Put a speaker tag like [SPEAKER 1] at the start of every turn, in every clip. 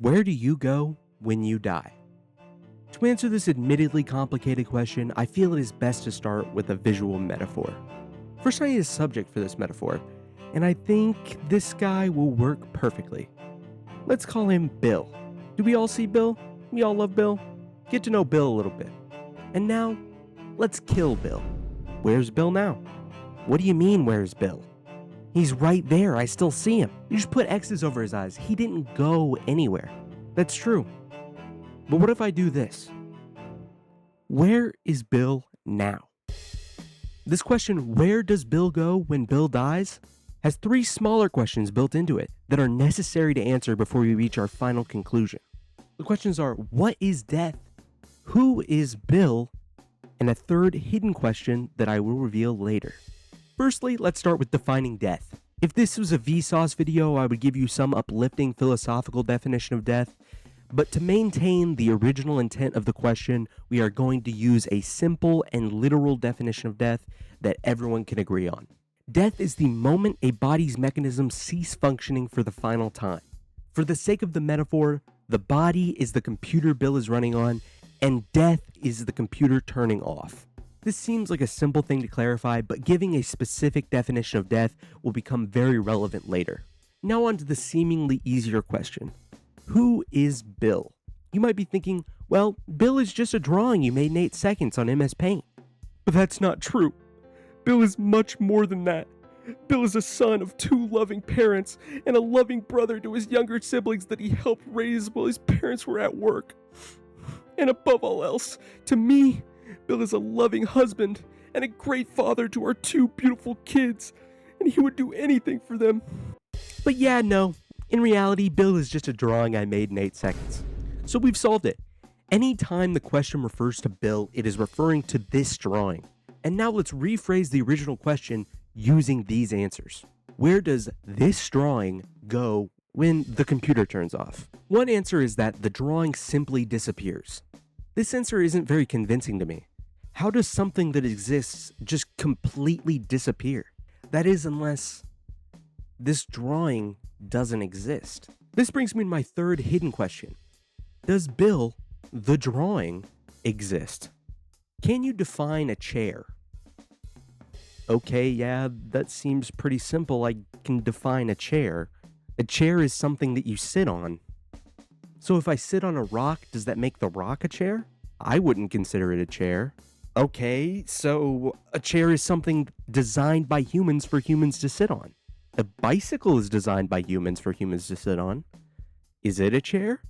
[SPEAKER 1] Where do you go when you die? To answer this admittedly complicated question, I feel it is best to start with a visual metaphor. First, I need a subject for this metaphor, and I think this guy will work perfectly. Let's call him Bill. Do we all see Bill? We all love Bill? Get to know Bill a little bit. And now, let's kill Bill. Where's Bill now? What do you mean, where's Bill? He's right there, I still see him. You just put X's over his eyes. He didn't go anywhere. That's true. But what if I do this? Where is Bill now? This question, where does Bill go when Bill dies, has three smaller questions built into it that are necessary to answer before we reach our final conclusion. The questions are, what is death? Who is Bill? And a third hidden question that I will reveal later. Firstly, let's start with defining death. If this was a Vsauce video, I would give you some uplifting philosophical definition of death, but to maintain the original intent of the question, we are going to use a simple and literal definition of death that everyone can agree on. Death is the moment a body's mechanisms cease functioning for the final time. For the sake of the metaphor, the body is the computer Bill is running on, and death is the computer turning off. This seems like a simple thing to clarify, but giving a specific definition of death will become very relevant later. Now on to the seemingly easier question. Who is Bill? You might be thinking, well, Bill is just a drawing you made in 8 seconds on MS Paint. But that's not true. Bill is much more than that. Bill is a son of 2 loving parents and a loving brother to his younger siblings that he helped raise while his parents were at work. And above all else, to me, Bill is a loving husband and a great father to our 2 beautiful kids, and he would do anything for them. But yeah, no, in reality, Bill is just a drawing I made in 8 seconds. So we've solved it. Anytime the question refers to Bill, it is referring to this drawing. And now let's rephrase the original question using these answers. Where does this drawing go when the computer turns off? One answer is that the drawing simply disappears. This answer isn't very convincing to me. How does something that exists just completely disappear? That is, unless this drawing doesn't exist. This brings me to my third hidden question. Does Bill, the drawing, exist? Can you define a chair? Okay, yeah, that seems pretty simple. I can define a chair. A chair is something that you sit on. So if I sit on a rock, does that make the rock a chair? I wouldn't consider it a chair. Okay, so a chair is something designed by humans for humans to sit on. A bicycle is designed by humans for humans to sit on. Is it a chair?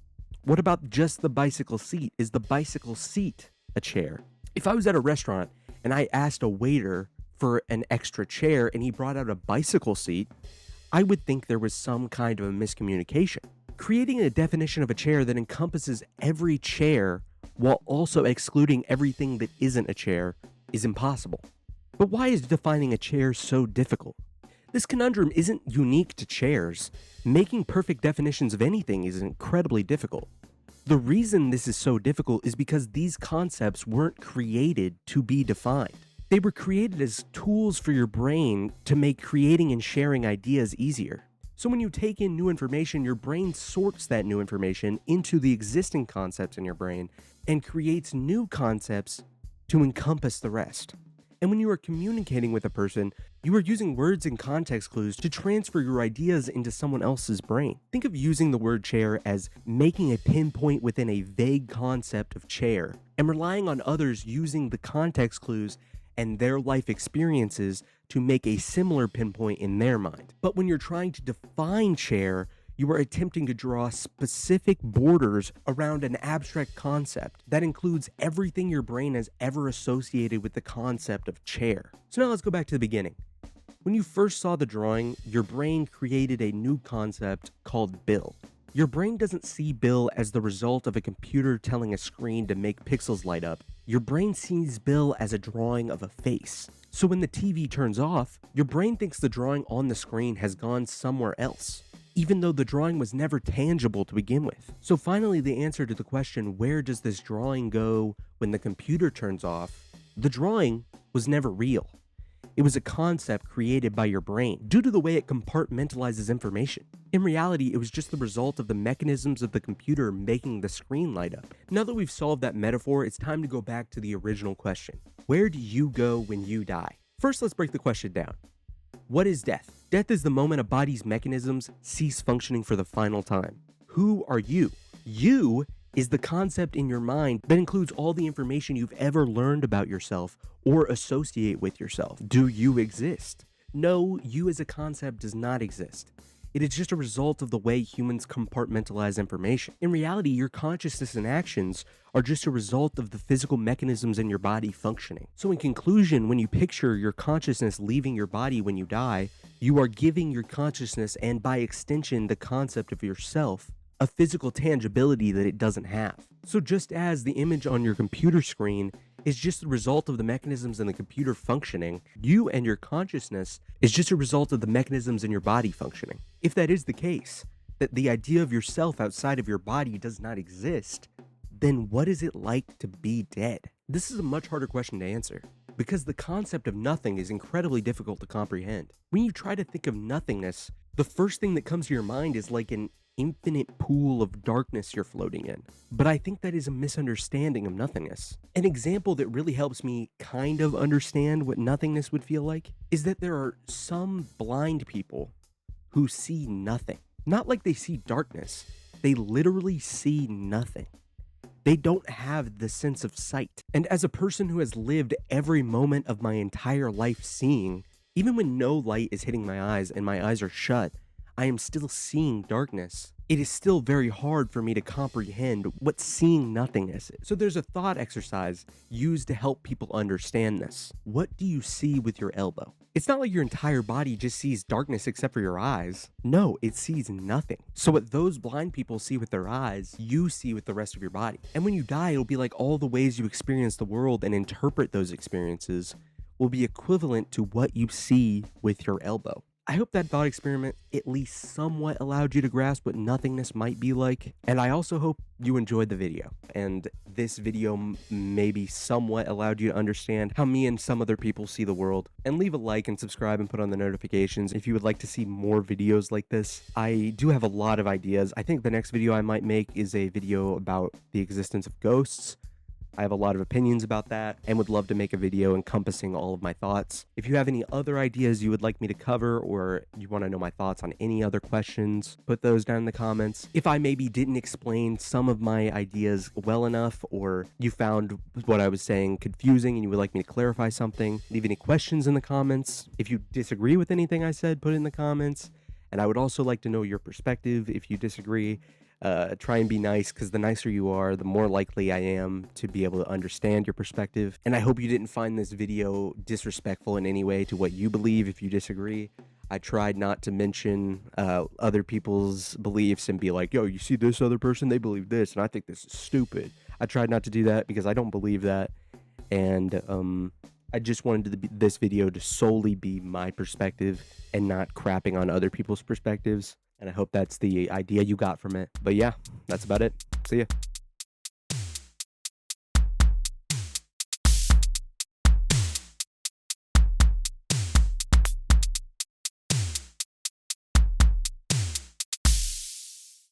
[SPEAKER 1] What about just the bicycle seat? Is the bicycle seat a chair? If I was at a restaurant and I asked a waiter for an extra chair and he brought out a bicycle seat, I would think there was some kind of a miscommunication. Creating a definition of a chair that encompasses every chair while also excluding everything that isn't a chair is impossible. But why is defining a chair so difficult? This conundrum isn't unique to chairs. Making perfect definitions of anything is incredibly difficult. The reason this is so difficult is because these concepts weren't created to be defined. They were created as tools for your brain to make creating and sharing ideas easier. So when you take in new information, your brain sorts that new information into the existing concepts in your brain and creates new concepts to encompass the rest. And when you are communicating with a person, you are using words and context clues to transfer your ideas into someone else's brain. Think of using the word chair as making a pinpoint within a vague concept of chair, and relying on others using the context clues and their life experiences to make a similar pinpoint in their mind. But when you're trying to define chair, you are attempting to draw specific borders around an abstract concept that includes everything your brain has ever associated with the concept of chair. So now let's go back to the beginning. When you first saw the drawing, your brain created a new concept called Bill. Your brain doesn't see Bill as the result of a computer telling a screen to make pixels light up. Your brain sees Bill as a drawing of a face. So when the TV turns off, your brain thinks the drawing on the screen has gone somewhere else, even though the drawing was never tangible to begin with. So finally, the answer to the question, where does this drawing go when the computer turns off? The drawing was never real. It was a concept created by your brain due to the way it compartmentalizes information. In reality, it was just the result of the mechanisms of the computer making the screen light up. Now that we've solved that metaphor, it's time to go back to the original question. Where do you go when you die? First, let's break the question down. What is death? Death is the moment a body's mechanisms cease functioning for the final time. Who are you? You is the concept in your mind that includes all the information you've ever learned about yourself or associate with yourself. Do you exist? No, you as a concept does not exist. It is just a result of the way humans compartmentalize information. In reality, your consciousness and actions are just a result of the physical mechanisms in your body functioning. So in conclusion, when you picture your consciousness leaving your body when you die, you are giving your consciousness, and by extension the concept of yourself, a physical tangibility that it doesn't have. So just as the image on your computer screen is just the result of the mechanisms in the computer functioning, you and your consciousness is just a result of the mechanisms in your body functioning. If that is the case, that the idea of yourself outside of your body does not exist, then what is it like to be dead? This is a much harder question to answer, because the concept of nothing is incredibly difficult to comprehend. When you try to think of nothingness, the first thing that comes to your mind is like an infinite pool of darkness you're floating in. But I think that is a misunderstanding of nothingness. An example that really helps me kind of understand what nothingness would feel like is that there are some blind people who see nothing. Not like they see darkness, they literally see nothing. They don't have the sense of sight. And as a person who has lived every moment of my entire life seeing, even when no light is hitting my eyes and my eyes are shut, I am still seeing darkness. It is still very hard for me to comprehend what seeing nothingness is. So there's a thought exercise used to help people understand this. What do you see with your elbow? It's not like your entire body just sees darkness except for your eyes. No, it sees nothing. So what those blind people see with their eyes, you see with the rest of your body. And when you die, it'll be like all the ways you experience the world and interpret those experiences will be equivalent to what you see with your elbow. I hope that thought experiment at least somewhat allowed you to grasp what nothingness might be like, and I also hope you enjoyed the video, and this video maybe somewhat allowed you to understand how me and some other people see the world. And leave a like and subscribe and put on the notifications if you would like to see more videos like this. I do have a lot of ideas. I think the next video I might make is a video about the existence of ghosts. I have a lot of opinions about that and would love to make a video encompassing all of my thoughts. If you have any other ideas you would like me to cover, or you want to know my thoughts on any other questions, put those down in the comments. If I maybe didn't explain some of my ideas well enough, or you found what I was saying confusing and you would like me to clarify something, leave any questions in the comments. If you disagree with anything I said, put it in the comments. And I would also like to know your perspective if you disagree. Try and be nice, because the nicer you are, the more likely I am to be able to understand your perspective. And I hope you didn't find this video disrespectful in any way to what you believe if you disagree. I tried not to mention other people's beliefs and be like, yo, you see this other person? They believe this, and I think this is stupid. I tried not to do that because I don't believe that. And I just wanted this video to solely be my perspective and not crapping on other people's perspectives. And I hope that's the idea you got from it. But yeah, that's about it. See ya.